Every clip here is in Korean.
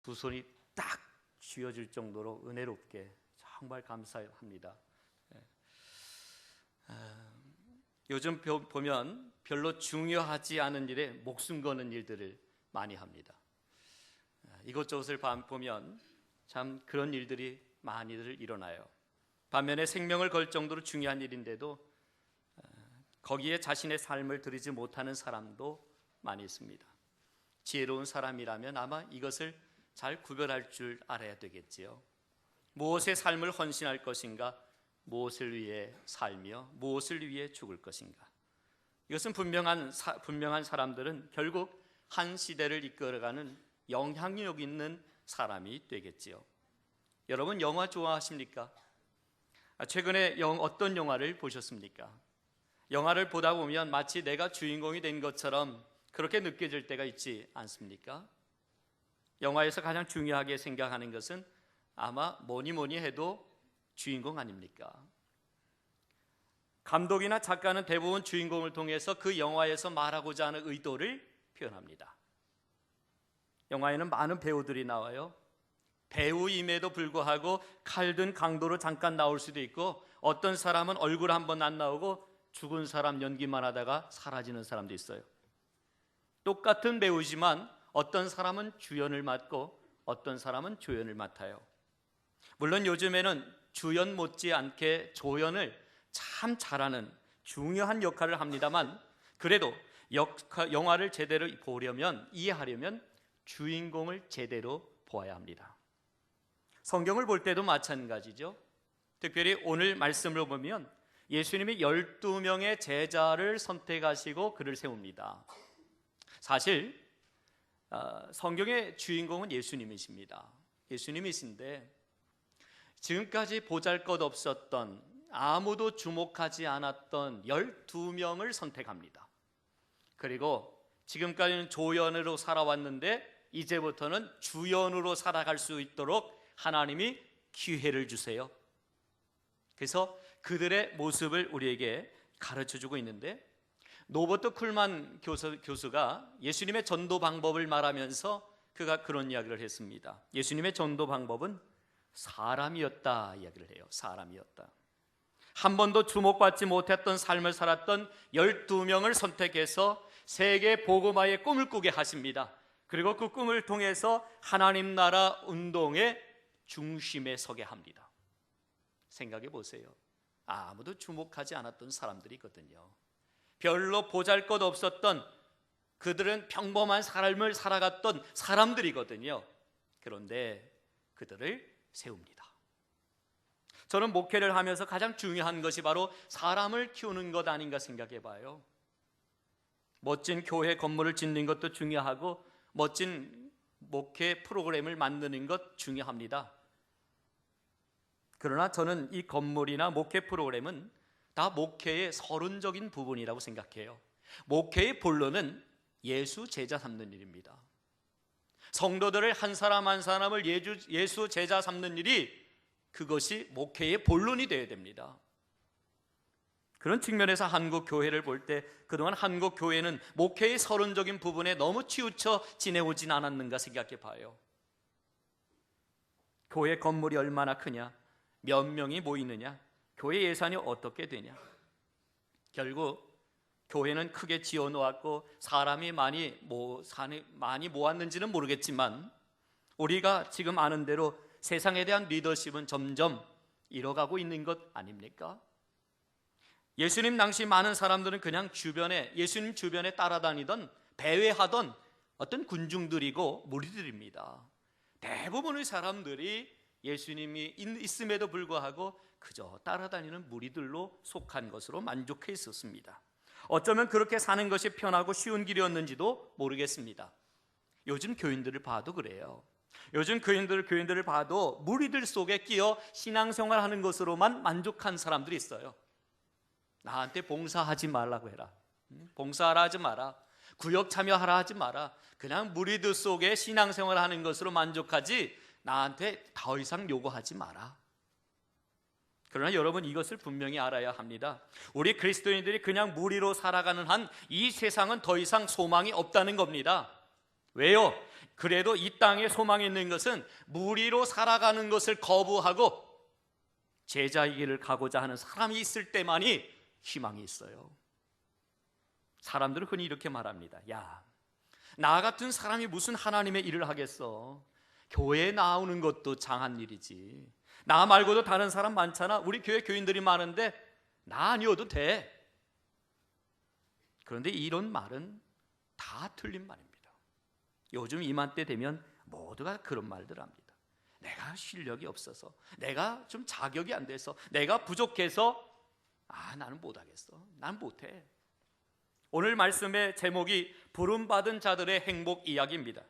두 손이 딱 쥐어질 정도로 은혜롭게 정말 감사합니다. 요즘 보면 별로 중요하지 않은 일에 목숨 거는 일들을 많이 합니다. 이것저것을 보면 참 그런 일들이 많이들 일어나요. 반면에 생명을 걸 정도로 중요한 일인데도 거기에 자신의 삶을 들이지 못하는 사람도 많이 있습니다. 지혜로운 사람이라면 아마 이것을 잘 구별할 줄 알아야 되겠지요. 무엇에 삶을 헌신할 것인가, 무엇을 위해 살며 무엇을 위해 죽을 것인가. 이것은 분명한 사람들은 결국 한 시대를 이끌어가는 영향력 있는 사람이 되겠지요. 여러분 영화 좋아하십니까? 최근에 어떤 영화를 보셨습니까? 영화를 보다 보면 마치 내가 주인공이 된 것처럼 그렇게 느껴질 때가 있지 않습니까? 영화에서 가장 중요하게 생각하는 것은 아마 뭐니 해도 주인공 아닙니까? 감독이나 작가는 대부분 주인공을 통해서 그 영화에서 말하고자 하는 의도를 표현합니다. 영화에는 많은 배우들이 나와요. 배우임에도 불구하고 칼든 강도로 잠깐 나올 수도 있고, 어떤 사람은 얼굴 한번 안 나오고 죽은 사람 연기만 하다가 사라지는 사람도 있어요. 똑같은 배우지만 어떤 사람은 주연을 맡고 어떤 사람은 조연을 맡아요. 물론 요즘에는 주연 못지않게 조연을 참 잘하는 중요한 역할을 합니다만, 그래도 영화를 제대로 보려면, 이해하려면 주인공을 제대로 보아야 합니다. 성경을 볼 때도 마찬가지죠. 특별히 오늘 말씀을 보면 예수님이 12명의 제자를 선택하시고 그를 세웁니다. 사실 성경의 주인공은 예수님이십니다. 예수님이신데 지금까지 보잘것없었던, 아무도 주목하지 않았던 12명을 선택합니다. 그리고 지금까지는 조연으로 살아왔는데 이제부터는 주연으로 살아갈 수 있도록 하나님이 기회를 주세요. 그래서 그들의 모습을 우리에게 가르쳐주고 있는데, 노버트 쿨만 교수가 예수님의 전도 방법을 말하면서 그가 그런 이야기를 했습니다. 예수님의 전도 방법은 사람이었다 이야기를 해요. 사람이었다. 한 번도 주목받지 못했던 삶을 살았던 12명을 선택해서 세계 복음화의 꿈을 꾸게 하십니다. 그리고 그 꿈을 통해서 하나님 나라 운동의 중심에 서게 합니다. 생각해 보세요. 아무도 주목하지 않았던 사람들이거든요. 별로 보잘것 없었던, 그들은 평범한 삶을 살아갔던 사람들이거든요. 그런데 그들을 세웁니다. 저는 목회를 하면서 가장 중요한 것이 바로 사람을 키우는 것 아닌가 생각해 봐요. 멋진 교회 건물을 짓는 것도 중요하고 멋진 목회 프로그램을 만드는 것 중요합니다. 그러나 저는 이 건물이나 목회 프로그램은 다 목회의 서론적인 부분이라고 생각해요. 목회의 본론은 예수 제자 삼는 일입니다. 성도들을 한 사람 한 사람을 예수 제자 삼는 일이, 그것이 목회의 본론이 되어야 됩니다. 그런 측면에서 한국 교회를 볼 때 그동안 한국 교회는 목회의 서론적인 부분에 너무 치우쳐 지내오진 않았는가 생각해 봐요. 교회 건물이 얼마나 크냐, 몇 명이 모이느냐, 교회 예산이 어떻게 되냐. 결국 교회는 크게 지어놓았고 사람이 많이 모았는지는 모르겠지만, 우리가 지금 아는 대로 세상에 대한 리더십은 점점 잃어가고 있는 것 아닙니까? 예수님 당시 많은 사람들은 그냥 예수님 주변에 따라다니던, 배회하던 어떤 군중들이고 무리들입니다. 대부분의 사람들이 예수님이 있음에도 불구하고 그저 따라다니는 무리들로 속한 것으로 만족해 있었습니다. 어쩌면 그렇게 사는 것이 편하고 쉬운 길이었는지도 모르겠습니다. 요즘 교인들을 봐도 그래요. 요즘 교인들을 봐도 무리들 속에 끼어 신앙생활하는 것으로만 만족한 사람들이 있어요. 나한테 봉사하지 말라고 해라, 봉사하라 하지 마라, 구역 참여하라 하지 마라, 그냥 무리들 속에 신앙생활하는 것으로 만족하지 나한테 더 이상 요구하지 마라. 그러나 여러분, 이것을 분명히 알아야 합니다. 우리 그리스도인들이 그냥 무리로 살아가는 한 이 세상은 더 이상 소망이 없다는 겁니다. 왜요? 그래도 이 땅에 소망이 있는 것은 무리로 살아가는 것을 거부하고 제자의 길을 가고자 하는 사람이 있을 때만이 희망이 있어요. 사람들은 흔히 이렇게 말합니다. 야, 나 같은 사람이 무슨 하나님의 일을 하겠어? 교회에 나오는 것도 장한 일이지. 나 말고도 다른 사람 많잖아. 우리 교회 교인들이 많은데 나 아니어도 돼. 그런데 이런 말은 다 틀린 말입니다. 요즘 이맘때 되면 모두가 그런 말들 합니다. 내가 실력이 없어서, 내가 좀 자격이 안 돼서, 내가 부족해서 나는 못하겠어. 난 못해. 오늘 말씀의 제목이 부름받은 자들의 행복 이야기입니다.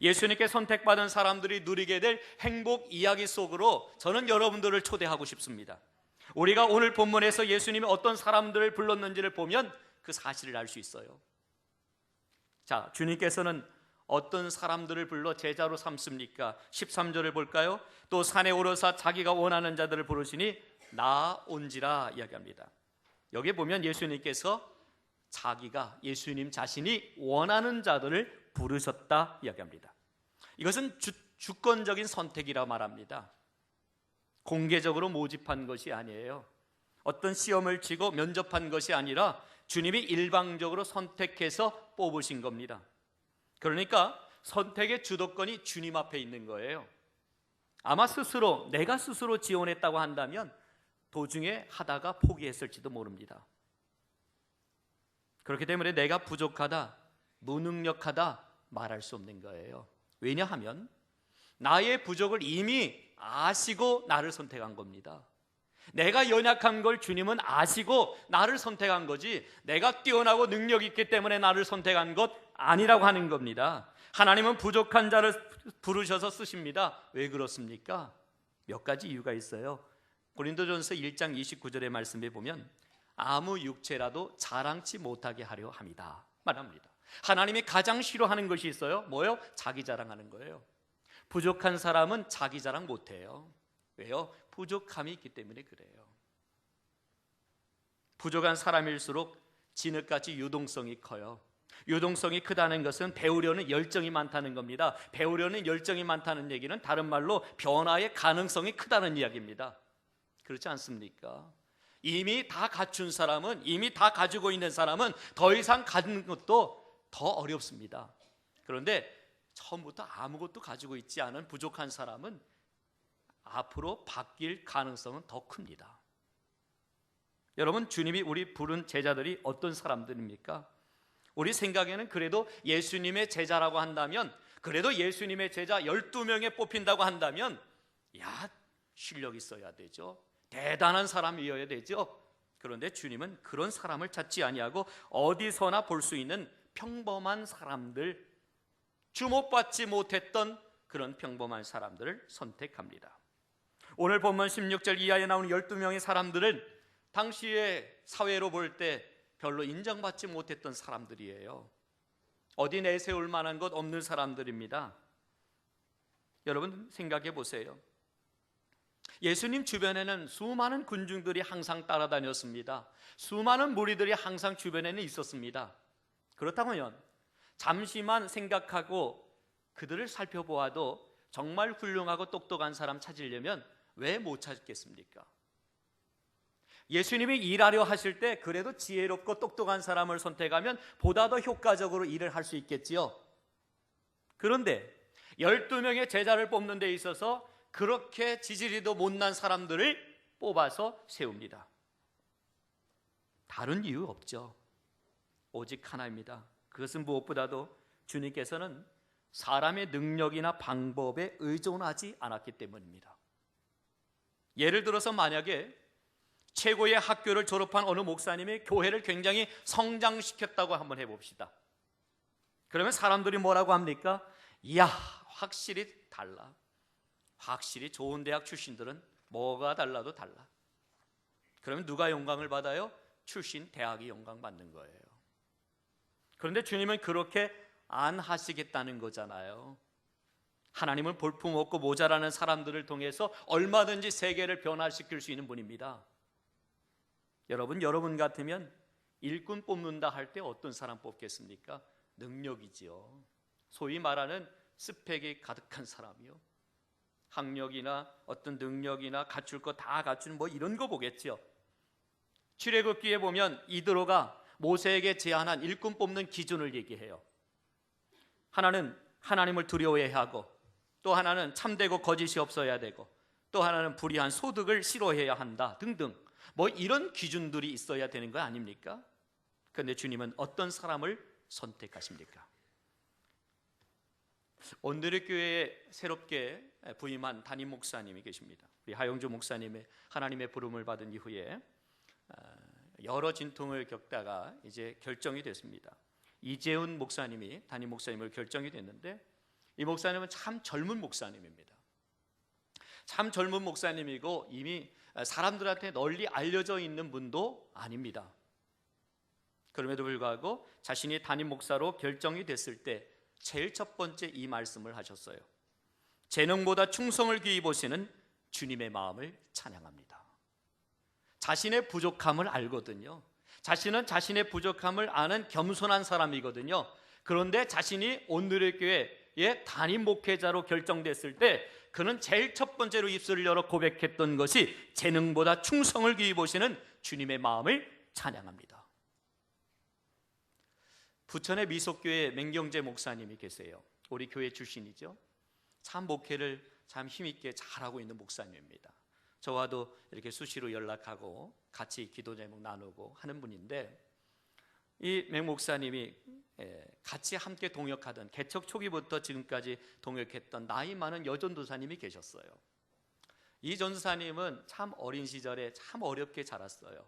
예수님께 선택받은 사람들이 누리게 될 행복 이야기 속으로 저는 여러분들을 초대하고 싶습니다. 우리가 오늘 본문에서 예수님이 어떤 사람들을 불렀는지를 보면 그 사실을 알 수 있어요. 자, 주님께서는 어떤 사람들을 불러 제자로 삼습니까? 13절을 볼까요? 또 산에 오르사 자기가 원하는 자들을 부르시니 나 온지라 이야기합니다. 여기 보면 예수님께서 자기가, 예수님 자신이 원하는 자들을 부르셨다 이야기합니다. 이것은 주권적인 선택이라 말합니다. 공개적으로 모집한 것이 아니에요. 어떤 시험을 치고 면접한 것이 아니라 주님이 일방적으로 선택해서 뽑으신 겁니다. 그러니까 선택의 주도권이 주님 앞에 있는 거예요. 아마 내가 스스로 지원했다고 한다면 도중에 하다가 포기했을지도 모릅니다. 그렇기 때문에 내가 부족하다, 무능력하다 말할 수 없는 거예요. 왜냐하면 나의 부족을 이미 아시고 나를 선택한 겁니다. 내가 연약한 걸 주님은 아시고 나를 선택한 거지, 내가 뛰어나고 능력 있기 때문에 나를 선택한 것 아니라고 하는 겁니다. 하나님은 부족한 자를 부르셔서 쓰십니다. 왜 그렇습니까? 몇 가지 이유가 있어요. 고린도전서 1장 29절의 말씀에 보면 아무 육체라도 자랑치 못하게 하려 함이다 말합니다. 하나님이 가장 싫어하는 것이 있어요. 뭐요? 자기 자랑하는 거예요. 부족한 사람은 자기 자랑 못해요. 왜요? 부족함이 있기 때문에 그래요. 부족한 사람일수록 진흙같이 유동성이 커요. 유동성이 크다는 것은 배우려는 열정이 많다는 겁니다. 배우려는 열정이 많다는 얘기는 다른 말로 변화의 가능성이 크다는 이야기입니다. 그렇지 않습니까? 이미 다 갖춘 사람은, 이미 다 가지고 있는 사람은 더 이상 갖는 것도 더 어렵습니다. 그런데 처음부터 아무것도 가지고 있지 않은 부족한 사람은 앞으로 바뀔 가능성은 더 큽니다. 여러분, 주님이 우리 부른 제자들이 어떤 사람들입니까? 우리 생각에는 그래도 예수님의 제자라고 한다면, 그래도 예수님의 제자 12명에 뽑힌다고 한다면 실력 있어야 되죠. 대단한 사람이어야 되죠. 그런데 주님은 그런 사람을 찾지 아니하고 어디서나 볼 수 있는 평범한 사람들, 주목받지 못했던 그런 평범한 사람들을 선택합니다. 오늘 본문 16절 이하에 나오는 12명의 사람들은 당시의 사회로 볼 때 별로 인정받지 못했던 사람들이에요. 어디 내세울 만한 것 없는 사람들입니다. 여러분 생각해 보세요. 예수님 주변에는 수많은 군중들이 항상 따라다녔습니다. 수많은 무리들이 항상 주변에는 있었습니다. 그렇다면 잠시만 생각하고 그들을 살펴보아도 정말 훌륭하고 똑똑한 사람 찾으려면 왜 못 찾겠습니까? 예수님이 일하려 하실 때 그래도 지혜롭고 똑똑한 사람을 선택하면 보다 더 효과적으로 일을 할 수 있겠지요. 그런데 12명의 제자를 뽑는 데 있어서 그렇게 지지리도 못난 사람들을 뽑아서 세웁니다. 다른 이유 없죠. 오직 하나입니다. 그것은 무엇보다도 주님께서는 사람의 능력이나 방법에 의존하지 않았기 때문입니다. 예를 들어서 만약에 최고의 학교를 졸업한 어느 목사님이 교회를 굉장히 성장시켰다고 한번 해봅시다. 그러면 사람들이 뭐라고 합니까? 이야, 확실히 달라. 확실히 좋은 대학 출신들은 뭐가 달라도 달라. 그러면 누가 영광을 받아요? 출신 대학이 영광 받는 거예요. 그런데 주님은 그렇게 안 하시겠다는 거잖아요. 하나님은 볼품없고 모자라는 사람들을 통해서 얼마든지 세계를 변화시킬 수 있는 분입니다. 여러분 같으면 일꾼 뽑는다 할 때 어떤 사람 뽑겠습니까? 능력이지요. 소위 말하는 스펙이 가득한 사람이요, 학력이나 어떤 능력이나 갖출 거 다 갖춘 뭐 이런 거 보겠죠. 출애굽기에 보면 이드로가 모세에게 제안한 일꾼 뽑는 기준을 얘기해요. 하나는 하나님을 두려워해야 하고, 또 하나는 참되고 거짓이 없어야 되고, 또 하나는 불의한 소득을 싫어해야 한다 등등, 뭐 이런 기준들이 있어야 되는 거 아닙니까? 그런데 주님은 어떤 사람을 선택하십니까? 오늘의 교회에 새롭게 부임한 담임 목사님이 계십니다. 우리 하영주 목사님의 하나님의 부름을 받은 이후에 여러 진통을 겪다가 이제 결정이 됐습니다. 이재훈 목사님이 담임 목사님을 결정이 됐는데, 이 목사님은 참 젊은 목사님입니다. 참 젊은 목사님이고 이미 사람들한테 널리 알려져 있는 분도 아닙니다. 그럼에도 불구하고 자신이 담임 목사로 결정이 됐을 때 제일 첫 번째 이 말씀을 하셨어요. 재능보다 충성을 귀히 보시는 주님의 마음을 찬양합니다. 자신의 부족함을 알거든요. 자신은 자신의 부족함을 아는 겸손한 사람이거든요. 그런데 자신이 오늘의 교회의 담임 목회자로 결정됐을 때 그는 제일 첫 번째로 입술을 열어 고백했던 것이 재능보다 충성을 귀히 보시는 주님의 마음을 찬양합니다. 부천의 미속교회 맹경재 목사님이 계세요. 우리 교회 출신이죠. 참 목회를 참 힘있게 잘하고 있는 목사님입니다. 저와도 이렇게 수시로 연락하고 같이 기도 제목 나누고 하는 분인데, 이 맹 목사님이 같이 함께 동역하던, 개척 초기부터 지금까지 동역했던 나이 많은 여전도사님이 계셨어요. 이 전도사님은 참 어린 시절에 참 어렵게 자랐어요.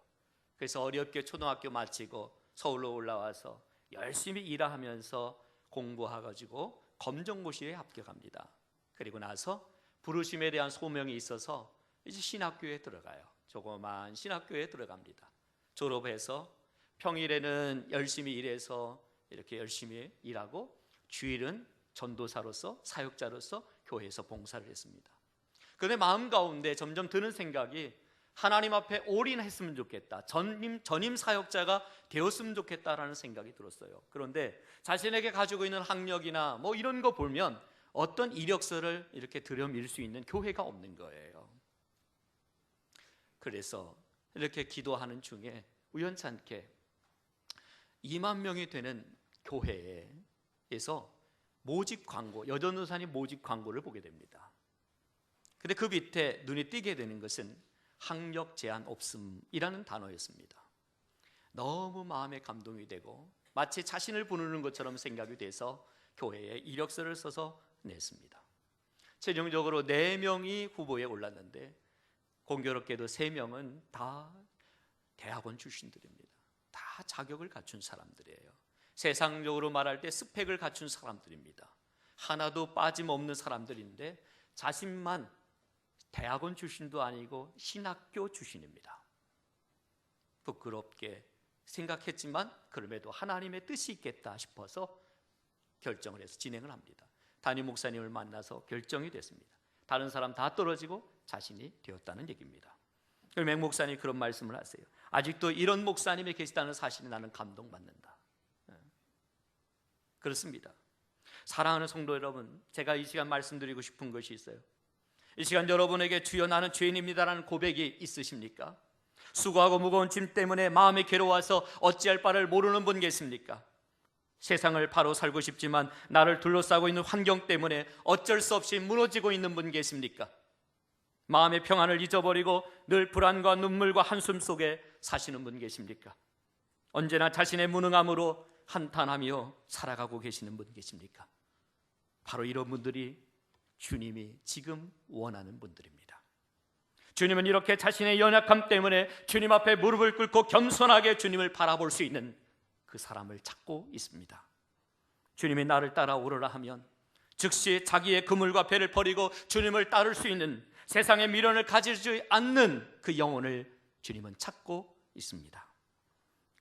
그래서 어렵게 초등학교 마치고 서울로 올라와서 열심히 일하면서 공부해가지고 검정고시에 합격합니다. 그리고 나서 부르심에 대한 소명이 있어서 이제 신학교에 들어가요. 조그만 신학교에 들어갑니다. 졸업해서 평일에는 열심히 일해서 이렇게 열심히 일하고, 주일은 전도사로서, 사역자로서 교회에서 봉사를 했습니다. 그런데 마음 가운데 점점 드는 생각이 하나님 앞에 올인했으면 좋겠다, 전임 사역자가 되었으면 좋겠다라는 생각이 들었어요. 그런데 자신에게 가지고 있는 학력이나 뭐 이런 거 보면 어떤 이력서를 이렇게 들여밀 수 있는 교회가 없는 거예요. 그래서 이렇게 기도하는 중에 우연찮게 2만 명이 되는 교회에서 모집 광고, 여전도사님 모집 광고를 보게 됩니다. 근데 그 밑에 눈에 띄게 되는 것은 학력 제한 없음이라는 단어였습니다. 너무 마음에 감동이 되고 마치 자신을 부르는 것처럼 생각이 돼서 교회에 이력서를 써서 냈습니다. 최종적으로 4명이 후보에 올랐는데 공교롭게도 3명은 다 대학원 출신들입니다. 다 자격을 갖춘 사람들이에요. 세상적으로 말할 때 스펙을 갖춘 사람들입니다. 하나도 빠짐없는 사람들인데 자신만 대학원 출신도 아니고 신학교 출신입니다. 부끄럽게 생각했지만 그럼에도 하나님의 뜻이 있겠다 싶어서 결정을 해서 진행을 합니다. 담임 목사님을 만나서 결정이 됐습니다. 다른 사람 다 떨어지고 자신이 되었다는 얘기입니다. 맹 목사님이 그런 말씀을 하세요. 아직도 이런 목사님이 계시다는 사실에 나는 감동받는다. 그렇습니다. 사랑하는 성도 여러분, 제가 이 시간 말씀드리고 싶은 것이 있어요. 이 시간 여러분에게 주여 나는 죄인입니다라는 고백이 있으십니까? 수고하고 무거운 짐 때문에 마음이 괴로워서 어찌할 바를 모르는 분 계십니까? 세상을 바로 살고 싶지만 나를 둘러싸고 있는 환경 때문에 어쩔 수 없이 무너지고 있는 분 계십니까? 마음의 평안을 잊어버리고 늘 불안과 눈물과 한숨 속에 사시는 분 계십니까? 언제나 자신의 무능함으로 한탄하며 살아가고 계시는 분 계십니까? 바로 이런 분들이 주님이 지금 원하는 분들입니다. 주님은 이렇게 자신의 연약함 때문에 주님 앞에 무릎을 꿇고 겸손하게 주님을 바라볼 수 있는 그 사람을 찾고 있습니다. 주님이 나를 따라오르라 하면 즉시 자기의 그물과 배를 버리고 주님을 따를 수 있는, 세상의 미련을 가지지 않는 그 영혼을 주님은 찾고 있습니다.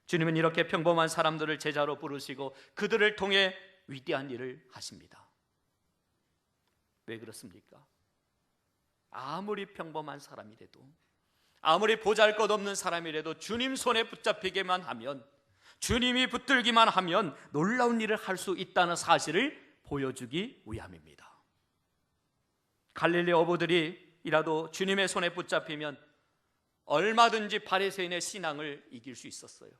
주님은 이렇게 평범한 사람들을 제자로 부르시고 그들을 통해 위대한 일을 하십니다. 왜 그렇습니까? 아무리 평범한 사람이라도, 아무리 보잘것없는 사람이라도 주님 손에 붙잡히기만 하면, 주님이 붙들기만 하면 놀라운 일을 할 수 있다는 사실을 보여주기 위함입니다. 갈릴리 어부들이라도 주님의 손에 붙잡히면 얼마든지 바리새인의 신앙을 이길 수 있었어요.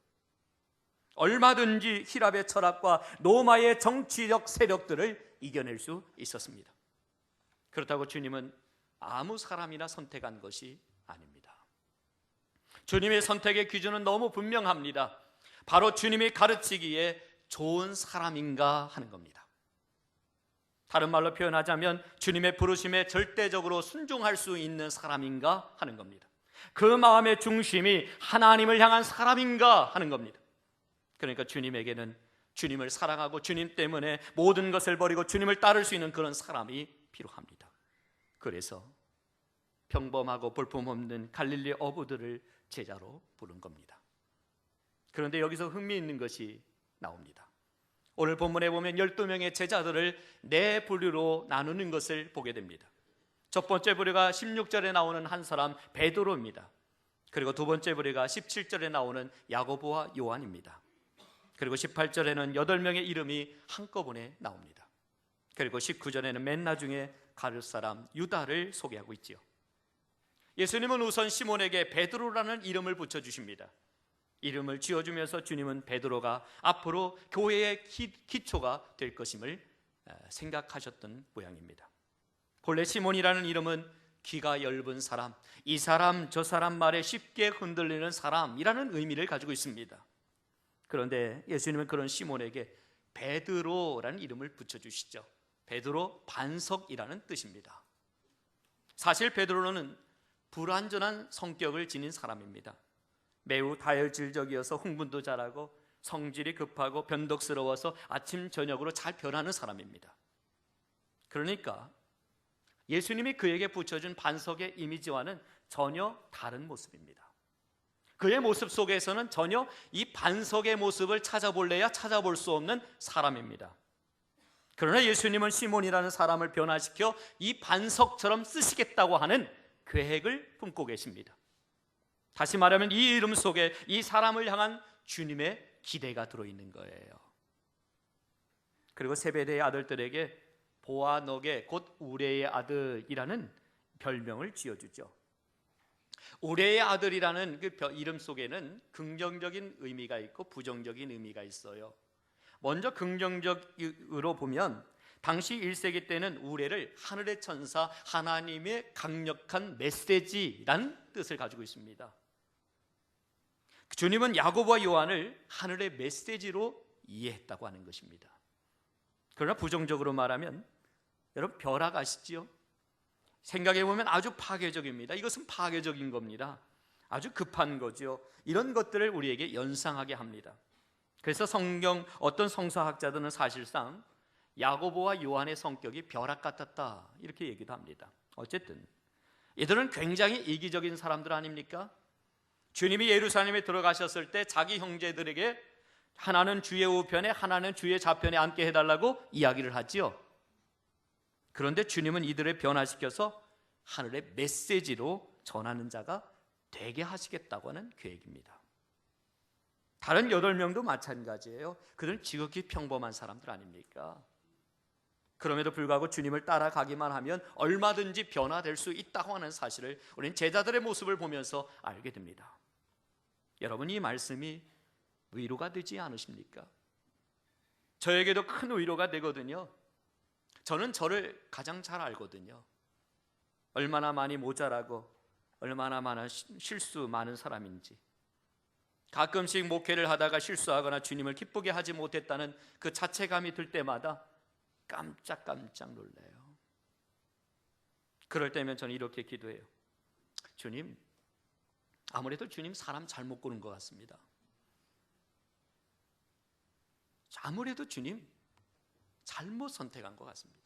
얼마든지 히랍의 철학과 로마의 정치적 세력들을 이겨낼 수 있었습니다. 그렇다고 주님은 아무 사람이나 선택한 것이 아닙니다. 주님의 선택의 기준은 너무 분명합니다. 바로 주님이 가르치기에 좋은 사람인가 하는 겁니다. 다른 말로 표현하자면 주님의 부르심에 절대적으로 순종할 수 있는 사람인가 하는 겁니다. 그 마음의 중심이 하나님을 향한 사람인가 하는 겁니다. 그러니까 주님에게는 주님을 사랑하고 주님 때문에 모든 것을 버리고 주님을 따를 수 있는 그런 사람이 필요합니다. 그래서 평범하고 볼품없는 갈릴리 어부들을 제자로 부른 겁니다. 그런데 여기서 흥미있는 것이 나옵니다. 오늘 본문에 보면 12명의 제자들을 네 부류로 나누는 것을 보게 됩니다. 첫 번째 부류가 16절에 나오는 한 사람 베드로입니다. 그리고 두 번째 부류가 17절에 나오는 야고보와 요한입니다. 그리고 18절에는 8명의 이름이 한꺼번에 나옵니다. 그리고 19절에는 맨 나중에 가룟 사람 유다를 소개하고 있지요. 예수님은 우선 시몬에게 베드로라는 이름을 붙여주십니다. 이름을 지어주면서 주님은 베드로가 앞으로 교회의 기초가 될 것임을 생각하셨던 모양입니다. 본래 시몬이라는 이름은 귀가 엷은 사람, 이 사람 저 사람 말에 쉽게 흔들리는 사람이라는 의미를 가지고 있습니다. 그런데 예수님은 그런 시몬에게 베드로라는 이름을 붙여주시죠. 베드로 반석이라는 뜻입니다. 사실 베드로는 불완전한 성격을 지닌 사람입니다. 매우 다혈질적이어서 흥분도 잘하고 성질이 급하고 변덕스러워서 아침 저녁으로 잘 변하는 사람입니다. 그러니까 예수님이 그에게 붙여준 반석의 이미지와는 전혀 다른 모습입니다. 그의 모습 속에서는 전혀 이 반석의 모습을 찾아볼래야 찾아볼 수 없는 사람입니다. 그러나 예수님은 시몬이라는 사람을 변화시켜 이 반석처럼 쓰시겠다고 하는 계획을 품고 계십니다. 다시 말하면 이 이름 속에 이 사람을 향한 주님의 기대가 들어있는 거예요. 그리고 세베대의 아들들에게 보아너게 곧 우레의 아들이라는 별명을 지어주죠. 우레의 아들이라는 그 이름 속에는 긍정적인 의미가 있고 부정적인 의미가 있어요. 먼저 긍정적으로 보면 당시 1세기 때는 우레를 하늘의 천사, 하나님의 강력한 메시지라는 뜻을 가지고 있습니다. 주님은 야고보와 요한을 하늘의 메시지로 이해했다고 하는 것입니다. 그러나 부정적으로 말하면 여러분 벼락 아시죠? 생각해보면 아주 파괴적입니다. 이것은 파괴적인 겁니다. 아주 급한 거죠. 이런 것들을 우리에게 연상하게 합니다. 그래서 어떤 성서학자들은 사실상 야고보와 요한의 성격이 벼락 같았다 이렇게 얘기도 합니다. 어쨌든 이들은 굉장히 이기적인 사람들 아닙니까? 주님이 예루살렘에 들어가셨을 때 자기 형제들에게 하나는 주의 우편에 하나는 주의 좌편에 앉게 해달라고 이야기를 하지요. 그런데 주님은 이들을 변화시켜서 하늘의 메시지로 전하는 자가 되게 하시겠다고 하는 계획입니다. 다른 8명도 마찬가지예요. 그들은 지극히 평범한 사람들 아닙니까? 그럼에도 불구하고 주님을 따라가기만 하면 얼마든지 변화될 수 있다고 하는 사실을 우리는 제자들의 모습을 보면서 알게 됩니다. 여러분, 이 말씀이 위로가 되지 않으십니까? 저에게도 큰 위로가 되거든요. 저는 저를 가장 잘 알거든요. 얼마나 많이 모자라고 얼마나 많은 실수 많은 사람인지. 가끔씩 목회를 하다가 실수하거나 주님을 기쁘게 하지 못했다는 그 자책감이 들 때마다 깜짝깜짝 놀라요. 그럴 때면 저는 이렇게 기도해요. 주님, 아무래도 주님 사람 잘못 고른 것 같습니다. 아무래도 주님 잘못 선택한 것 같습니다.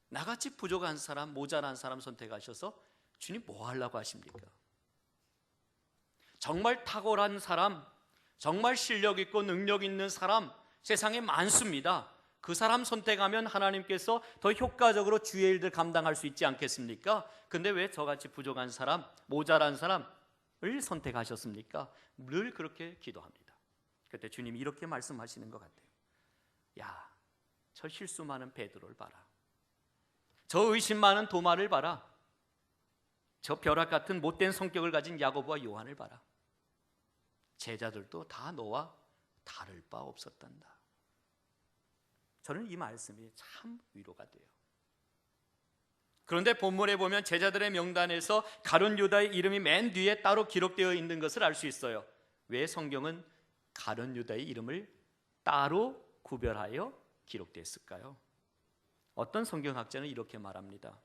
나같이 부족한 사람, 모자란 사람 선택하셔서 주님 뭐 하려고 하십니까? 정말 탁월한 사람, 정말 실력 있고 능력 있는 사람 세상에 많습니다. 그 사람 선택하면 하나님께서 더 효과적으로 주의 일들 감당할 수 있지 않겠습니까? 근데 왜 저같이 부족한 사람, 모자란 사람을 선택하셨습니까? 늘 그렇게 기도합니다. 그때 주님이 이렇게 말씀하시는 것 같아요. 야, 저 실수 많은 베드로를 봐라. 저 의심 많은 도마를 봐라. 저 벼락 같은 못된 성격을 가진 야고보와 요한을 봐라. 제자들도 다 너와 다를 바 없었단다. 저는 이 말씀이 참 위로가 돼요. 그런데 본문에 보면 제자들의 명단에서 가룟 유다의 이름이 맨 뒤에 따로 기록되어 있는 것을 알 수 있어요. 왜 성경은 가룟 유다의 이름을 따로 구별하여 기록됐을까요? 어떤 성경학자는 이렇게 말합니다.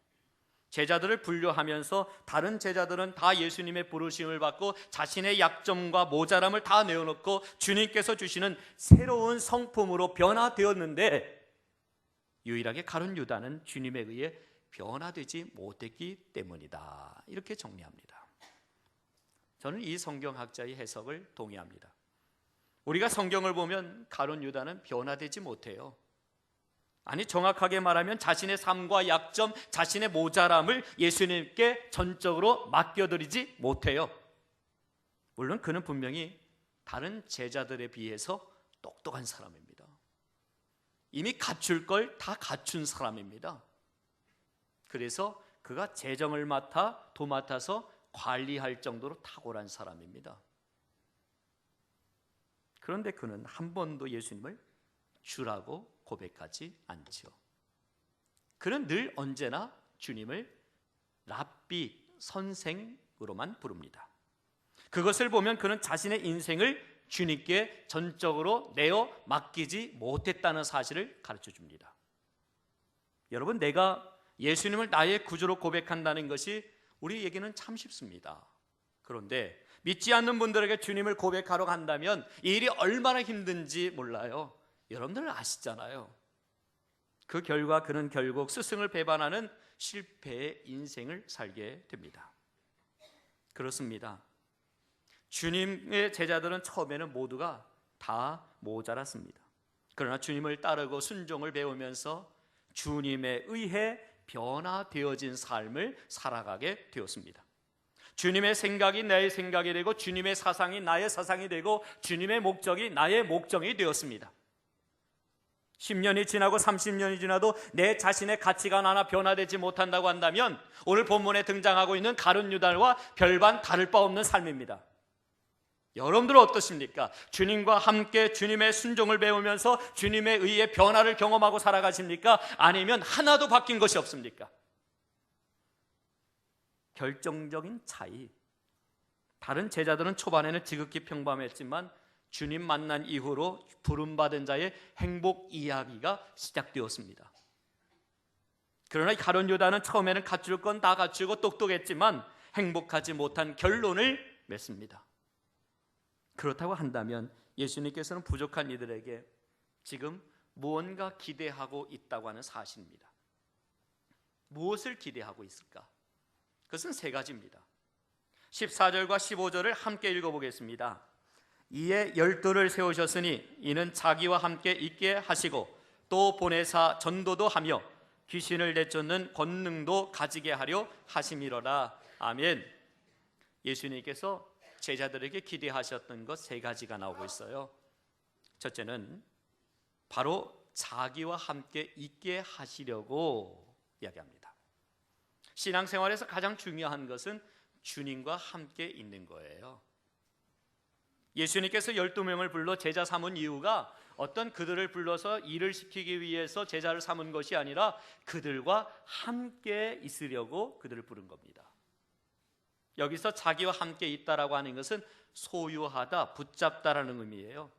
제자들을 분류하면서 다른 제자들은 다 예수님의 부르심을 받고 자신의 약점과 모자람을 다 내어놓고 주님께서 주시는 새로운 성품으로 변화되었는데 유일하게 가룟 유다는 주님에 의해 변화되지 못했기 때문이다. 이렇게 정리합니다. 저는 이 성경학자의 해석을 동의합니다. 우리가 성경을 보면 가룟 유다는 변화되지 못해요. 아니, 정확하게 말하면 자신의 삶과 약점, 자신의 모자람을 예수님께 전적으로 맡겨드리지 못해요. 물론 그는 분명히 다른 제자들에 비해서 똑똑한 사람입니다. 이미 갖출 걸 다 갖춘 사람입니다. 그래서 그가 재정을 도맡아서 관리할 정도로 탁월한 사람입니다. 그런데 그는 한 번도 예수님을 주라고 고백하지 않죠. 그는 늘 언제나 주님을 랍비, 선생으로만 부릅니다. 그것을 보면 그는 자신의 인생을 주님께 전적으로 내어 맡기지 못했다는 사실을 가르쳐 줍니다. 여러분, 내가 예수님을 나의 구주로 고백한다는 것이 우리에게는 참 쉽습니다. 그런데 믿지 않는 분들에게 주님을 고백하러 간다면 이 일이 얼마나 힘든지 몰라요. 여러분들 아시잖아요. 그 결과 그는 결국 스승을 배반하는 실패의 인생을 살게 됩니다. 그렇습니다. 주님의 제자들은 처음에는 모두가 다 모자랐습니다. 그러나 주님을 따르고 순종을 배우면서 주님에 의해 변화되어진 삶을 살아가게 되었습니다. 주님의 생각이 나의 생각이 되고 주님의 사상이 나의 사상이 되고 주님의 목적이 나의 목적이 되었습니다. 10년이 지나고 30년이 지나도 내 자신의 가치관 하나 변화되지 못한다고 한다면 오늘 본문에 등장하고 있는 가룟 유다와 별반 다를 바 없는 삶입니다. 여러분들은 어떠십니까? 주님과 함께 주님의 순종을 배우면서 주님에 의해 변화를 경험하고 살아가십니까? 아니면 하나도 바뀐 것이 없습니까? 결정적인 차이. 다른 제자들은 초반에는 지극히 평범했지만 주님 만난 이후로 부름받은 자의 행복 이야기가 시작되었습니다. 그러나 가룟 유다는 처음에는 갖출 건 다 갖추고 똑똑했지만 행복하지 못한 결론을 맺습니다. 그렇다고 한다면 예수님께서는 부족한 이들에게 지금 무언가 기대하고 있다고 하는 사실입니다. 무엇을 기대하고 있을까? 그것은 세 가지입니다. 14절과 15절을 함께 읽어보겠습니다. 이에 12를 세우셨으니 이는 자기와 함께 있게 하시고 또 보내사 전도도 하며 귀신을 내쫓는 권능도 가지게 하려 하심이로라. 아멘. 예수님께서 제자들에게 기대하셨던 것 세 가지가 나오고 있어요. 첫째는 바로 자기와 함께 있게 하시려고 이야기합니다. 신앙생활에서 가장 중요한 것은 주님과 함께 있는 거예요. 예수님께서 12명을 불러 제자 삼은 이유가 어떤 그들을 불러서 일을 시키기 위해서 제자를 삼은 것이 아니라 그들과 함께 있으려고 그들을 부른 겁니다. 여기서 자기와 함께 있다라고 하는 것은 소유하다, 붙잡다라는 의미예요.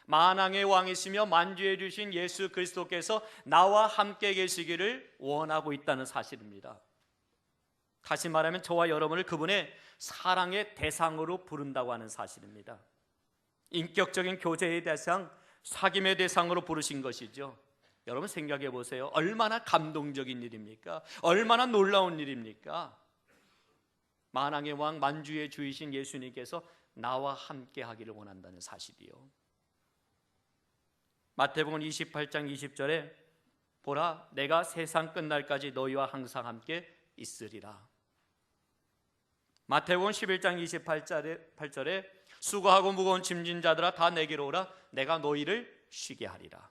만왕의 왕이시며 만주해 주신 예수 그리스도께서 나와 함께 계시기를 원하고 있다는 사실입니다. 다시 말하면 저와 여러분을 그분의 사랑의 대상으로 부른다고 하는 사실입니다. 인격적인 교제의 대상, 사귐의 대상으로 부르신 것이죠. 여러분 생각해 보세요. 얼마나 감동적인 일입니까? 얼마나 놀라운 일입니까? 만왕의 왕 만주의 주이신 예수님께서 나와 함께 하기를 원한다는 사실이요. 마태복음 28장 20절에 보라 내가 세상 끝날까지 너희와 항상 함께 있으리라. 마태복음 11장 28절에 수고하고 무거운 짐진 자들아 다 내게로 오라 내가 너희를 쉬게 하리라.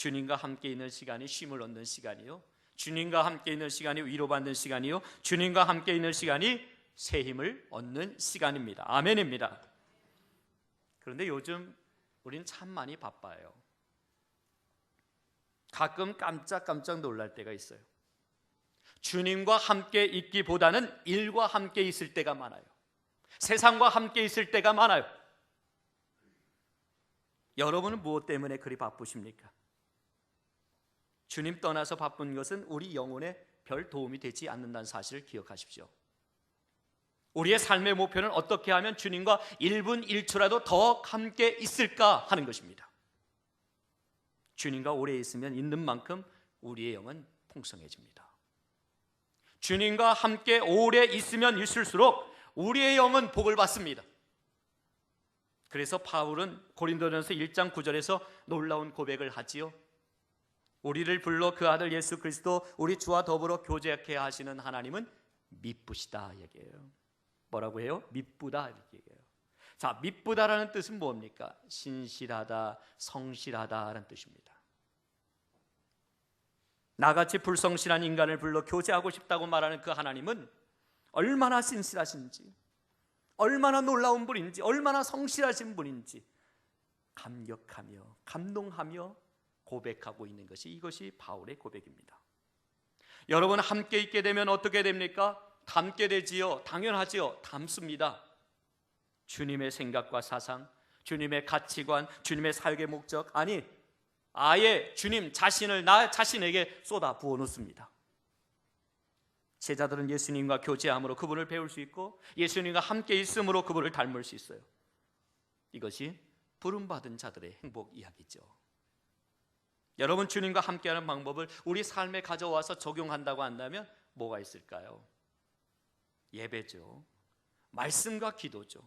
주님과 함께 있는 시간이 쉼을 얻는 시간이요, 주님과 함께 있는 시간이 위로받는 시간이요, 주님과 함께 있는 시간이 새 힘을 얻는 시간입니다. 아멘입니다. 그런데 요즘 우리는 참 많이 바빠요. 가끔 깜짝깜짝 놀랄 때가 있어요. 주님과 함께 있기보다는 일과 함께 있을 때가 많아요. 세상과 함께 있을 때가 많아요. 여러분은 무엇 때문에 그리 바쁘십니까? 주님 떠나서 바쁜 것은 우리 영혼에 별 도움이 되지 않는다는 사실을 기억하십시오. 우리의 삶의 목표는 어떻게 하면 주님과 1분 1초라도 더 함께 있을까 하는 것입니다. 주님과 오래 있으면 있는 만큼 우리의 영은 풍성해집니다. 주님과 함께 오래 있으면 있을수록 우리의 영은 복을 받습니다. 그래서 바울은 고린도전서 1장 9절에서 놀라운 고백을 하지요. 우리를 불러 그 아들 예수 그리스도 우리 주와 더불어 교제하게 하시는 하나님은 미쁘시다 얘기해요. 뭐라고 해요? 미쁘다 이렇게 얘기해요. 자, 미쁘다라는 뜻은 뭡니까? 신실하다, 성실하다라는 뜻입니다. 나같이 불성실한 인간을 불러 교제하고 싶다고 말하는 그 하나님은 얼마나 신실하신지, 얼마나 놀라운 분인지, 얼마나 성실하신 분인지 감격하며 감동하며 고백하고 있는 것이, 이것이 바울의 고백입니다. 여러분, 함께 있게 되면 어떻게 됩니까? 닮게 되지요. 당연하지요. 닮습니다. 주님의 생각과 사상, 주님의 가치관, 주님의 삶의 목적, 아니 아예 주님 자신을 나 자신에게 쏟아 부어 놓습니다. 제자들은 예수님과 교제함으로 그분을 배울 수 있고 예수님과 함께 있음으로 그분을 닮을 수 있어요. 이것이 부름받은 자들의 행복 이야기죠. 여러분, 주님과 함께하는 방법을 우리 삶에 가져와서 적용한다고 한다면 뭐가 있을까요? 예배죠. 말씀과 기도죠.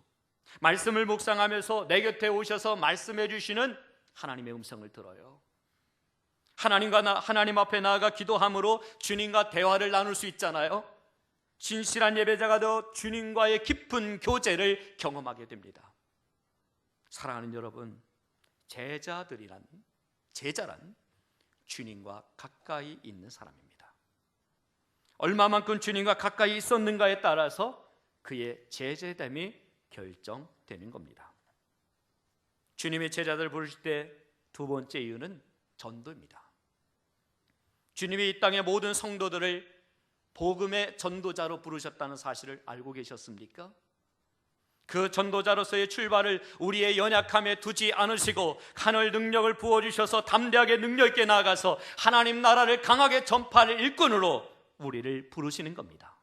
말씀을 묵상하면서 내 곁에 오셔서 말씀해 주시는 하나님의 음성을 들어요. 하나님 앞에 나아가 기도함으로 주님과 대화를 나눌 수 있잖아요. 진실한 예배자가 되어 주님과의 깊은 교제를 경험하게 됩니다. 사랑하는 여러분, 제자란 주님과 가까이 있는 사람입니다. 얼마만큼 주님과 가까이 있었는가에 따라서 그의 제자됨이 결정되는 겁니다. 주님의 제자들 부르실 때 두 번째 이유는 전도입니다. 주님이 이 땅의 모든 성도들을 복음의 전도자로 부르셨다는 사실을 알고 계셨습니까? 그 전도자로서의 출발을 우리의 연약함에 두지 않으시고 하늘 능력을 부어주셔서 담대하게 능력 있게 나아가서 하나님 나라를 강하게 전파할 일꾼으로 우리를 부르시는 겁니다.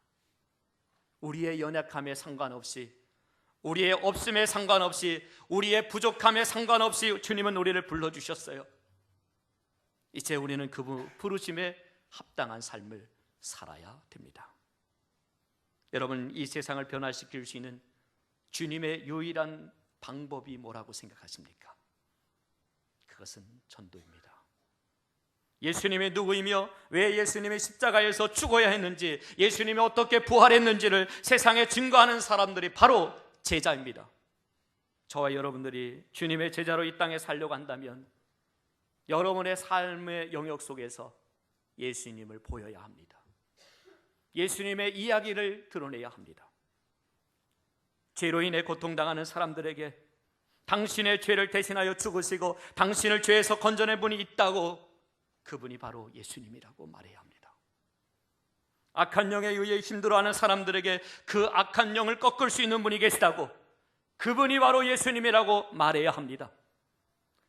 우리의 연약함에 상관없이, 우리의 없음에 상관없이, 우리의 부족함에 상관없이 주님은 우리를 불러주셨어요. 이제 우리는 그 부르심에 합당한 삶을 살아야 됩니다. 여러분, 이 세상을 변화시킬 수 있는 주님의 유일한 방법이 뭐라고 생각하십니까? 그것은 전도입니다. 예수님이 누구이며 왜 예수님이 십자가에서 죽어야 했는지, 예수님이 어떻게 부활했는지를 세상에 증거하는 사람들이 바로 제자입니다. 저와 여러분들이 주님의 제자로 이 땅에 살려고 한다면 여러분의 삶의 영역 속에서 예수님을 보여야 합니다. 예수님의 이야기를 드러내야 합니다. 죄로 인해 고통당하는 사람들에게 당신의 죄를 대신하여 죽으시고 당신을 죄에서 건져낸 분이 있다고, 그분이 바로 예수님이라고 말해야 합니다. 악한 영에 의해 힘들어하는 사람들에게 그 악한 영을 꺾을 수 있는 분이 계시다고, 그분이 바로 예수님이라고 말해야 합니다.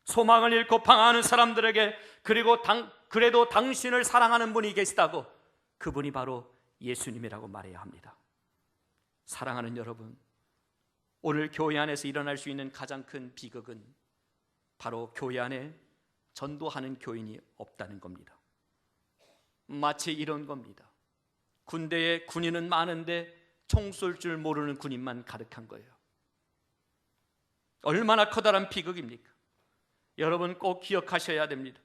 소망을 잃고 방황하는 사람들에게 그래도 당신을 사랑하는 분이 계시다고, 그분이 바로 예수님이라고 말해야 합니다. 사랑하는 여러분, 오늘 교회 안에서 일어날 수 있는 가장 큰 비극은 바로 교회 안에 전도하는 교인이 없다는 겁니다. 마치 이런 겁니다. 군대에 군인은 많은데 총 쏠 줄 모르는 군인만 가득한 거예요. 얼마나 커다란 비극입니까? 여러분, 꼭 기억하셔야 됩니다.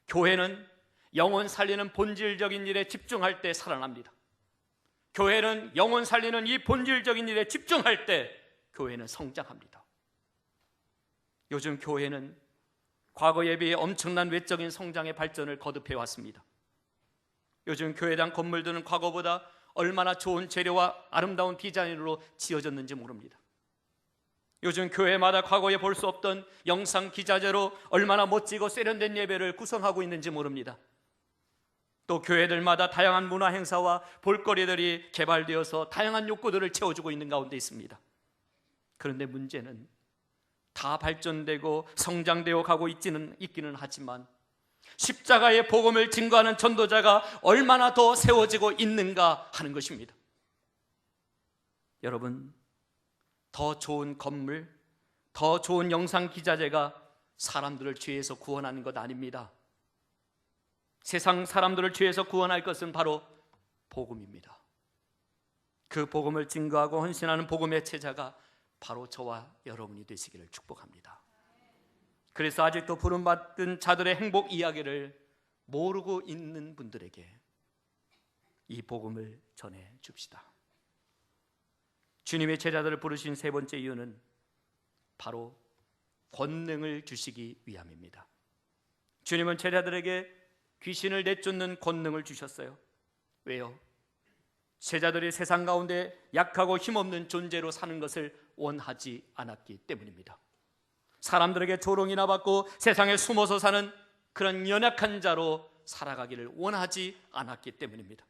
교회는 영혼 살리는 본질적인 일에 집중할 때 살아납니다. 교회는 영혼 살리는 이 본질적인 일에 집중할 때 교회는 성장합니다. 요즘 교회는 과거에 비해 엄청난 외적인 성장의 발전을 거듭해 왔습니다. 요즘 교회당 건물들은 과거보다 얼마나 좋은 재료와 아름다운 디자인으로 지어졌는지 모릅니다. 요즘 교회마다 과거에 볼 수 없던 영상 기자재로 얼마나 멋지고 세련된 예배를 구성하고 있는지 모릅니다. 또 교회들마다 다양한 문화 행사와 볼거리들이 개발되어서 다양한 욕구들을 채워주고 있는 가운데 있습니다. 그런데 문제는 다 발전되고 성장되어 가고 있기는 하지만 십자가의 복음을 증거하는 전도자가 얼마나 더 세워지고 있는가 하는 것입니다. 여러분, 더 좋은 건물, 더 좋은 영상 기자재가 사람들을 죄에서 구원하는 것 아닙니다. 세상 사람들을 죄에서 구원할 것은 바로 복음입니다. 그 복음을 증거하고 헌신하는 복음의 제자가 바로 저와 여러분이 되시기를 축복합니다. 그래서 아직도 부름받은 자들의 행복 이야기를 모르고 있는 분들에게 이 복음을 전해 줍시다. 주님의 제자들을 부르신 세 번째 이유는 바로 권능을 주시기 위함입니다. 주님은 제자들에게 귀신을 내쫓는 권능을 주셨어요. 왜요? 제자들이 세상 가운데 약하고 힘없는 존재로 사는 것을 원하지 않았기 때문입니다. 사람들에게 조롱이나 받고 세상에 숨어서 사는 그런 연약한 자로 살아가기를 원하지 않았기 때문입니다.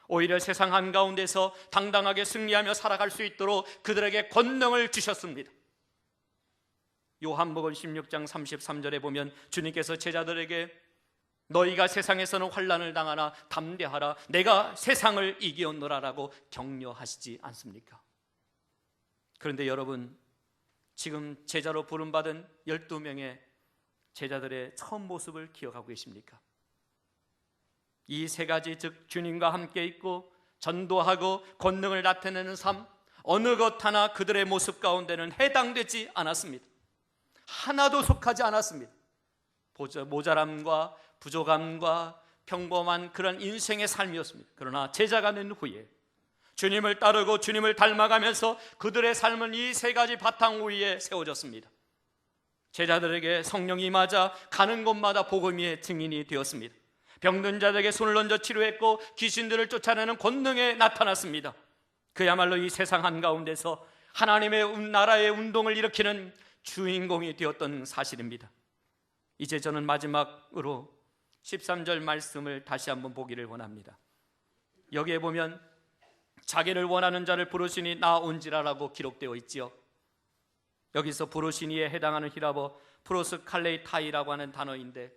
오히려 세상 한가운데서 당당하게 승리하며 살아갈 수 있도록 그들에게 권능을 주셨습니다. 요한복음 16장 33절에 보면 주님께서 제자들에게 너희가 세상에서는 환난을 당하나 담대하라, 내가 세상을 이기었노라라고 격려하시지 않습니까? 그런데 여러분, 지금 제자로 부름받은 12명의 제자들의 처음 모습을 기억하고 계십니까? 이 세 가지, 즉 주님과 함께 있고 전도하고 권능을 나타내는 삶, 어느 것 하나 그들의 모습 가운데는 해당되지 않았습니다. 하나도 속하지 않았습니다. 모자람과 부족함과 평범한 그런 인생의 삶이었습니다. 그러나 제자가 된 후에 주님을 따르고 주님을 닮아가면서 그들의 삶은 이 세 가지 바탕 위에 세워졌습니다. 제자들에게 성령이 임하자 가는 곳마다 복음의 증인이 되었습니다. 병든 자들에게 손을 얹어 치료했고 귀신들을 쫓아내는 권능에 나타났습니다. 그야말로 이 세상 한가운데서 하나님의 나라의 운동을 일으키는 주인공이 되었던 사실입니다. 이제 저는 마지막으로 13절 말씀을 다시 한번 보기를 원합니다. 여기에 보면 자기를 원하는 자를 부르시니 나온지라라고 기록되어 있지요. 여기서 부르시니에 해당하는 히라보 프로스 칼레이타이라고 하는 단어인데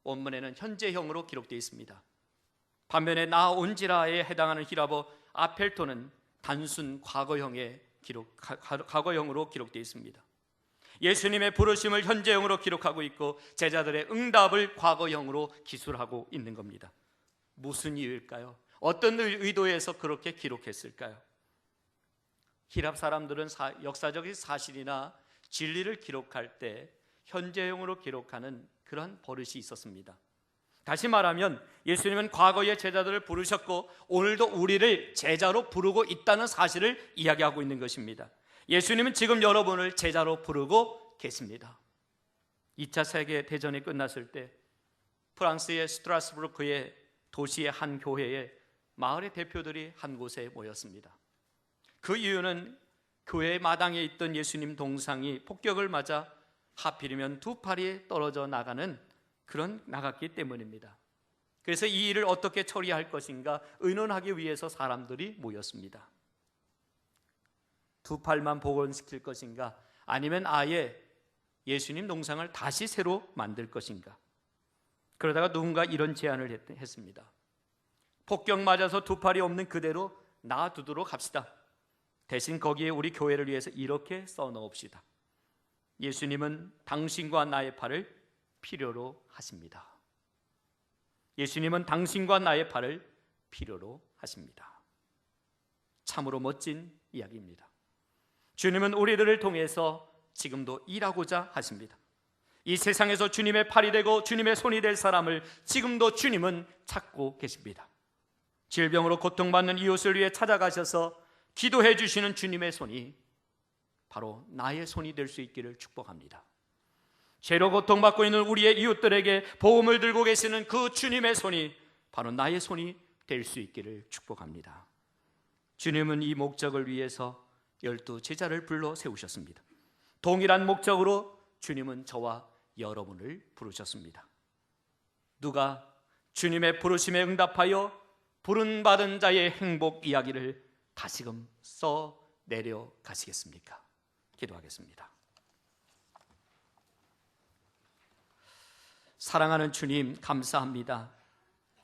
원문에는 현재형으로 기록되어 있습니다. 반면에 나온지라에 해당하는 히라보 아펠토는 단순 과거형으로 기록되어 있습니다. 예수님의 부르심을 현재형으로 기록하고 있고 제자들의 응답을 과거형으로 기술하고 있는 겁니다. 무슨 이유일까요? 어떤 의도에서 그렇게 기록했을까요? 히랍 사람들은 역사적인 사실이나 진리를 기록할 때 현재형으로 기록하는 그런 버릇이 있었습니다. 다시 말하면 예수님은 과거의 제자들을 부르셨고 오늘도 우리를 제자로 부르고 있다는 사실을 이야기하고 있는 것입니다. 예수님은 지금 여러분을 제자로 부르고 계십니다. 2차 세계대전이 끝났을 때 프랑스의 스트라스부르크의 도시의 한 교회에 마을의 대표들이 한 곳에 모였습니다. 그 이유는 교회 마당에 있던 예수님 동상이 폭격을 맞아 하필이면 두 팔이 떨어져 나갔기 때문입니다. 그래서 이 일을 어떻게 처리할 것인가 의논하기 위해서 사람들이 모였습니다. 두 팔만 복원시킬 것인가, 아니면 아예 예수님 동상을 다시 새로 만들 것인가. 그러다가 누군가 이런 제안을 했습니다. 폭격 맞아서 두 팔이 없는 그대로 놔두도록 합시다. 대신 거기에 우리 교회를 위해서 이렇게 써넣읍시다. 예수님은 당신과 나의 팔을 필요로 하십니다. 예수님은 당신과 나의 팔을 필요로 하십니다. 참으로 멋진 이야기입니다. 주님은 우리들을 통해서 지금도 일하고자 하십니다. 이 세상에서 주님의 팔이 되고 주님의 손이 될 사람을 지금도 주님은 찾고 계십니다. 질병으로 고통받는 이웃을 위해 찾아가셔서 기도해 주시는 주님의 손이 바로 나의 손이 될 수 있기를 축복합니다. 죄로 고통받고 있는 우리의 이웃들에게 복음을 들고 계시는 그 주님의 손이 바로 나의 손이 될 수 있기를 축복합니다. 주님은 이 목적을 위해서 12 제자를 불러 세우셨습니다. 동일한 목적으로 주님은 저와 여러분을 부르셨습니다. 누가 주님의 부르심에 응답하여 부름받은 자의 행복 이야기를 다시금 써 내려가시겠습니까? 기도하겠습니다. 사랑하는 주님, 감사합니다.